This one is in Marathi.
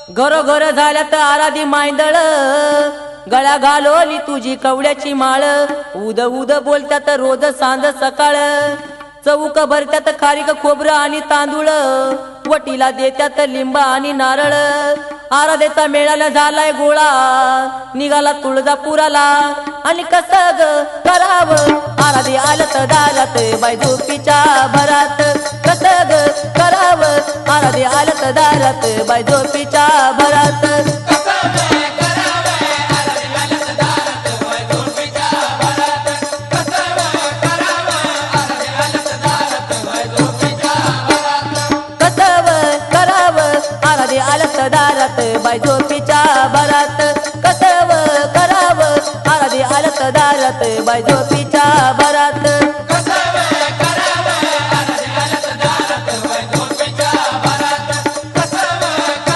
घरोघर झाल्यात आराधी मायंदळ, गळा घालोली तुझी कवड्याची माळ, उद उद बोलत्यात रोज सांज सकाळ, चौक भरत्यात खारीक खोबरं आणि तांदूळ, वटीला देत्यात लिंब आणि नारळ, आराधेचा मेळाला झालाय गोळा, निघाला तुळजापुराला, आणि कसं ग करावं आराधे आलत दारात, बाई झोपीच्या भरात, कसं ग करावं आराधे आलत दारात, बाई झोपीच्या भरात. आलत दारात बाई झोपीच्या भरात, कसव करावं आराधी आलत दारात बाई झोपीच्या भरात.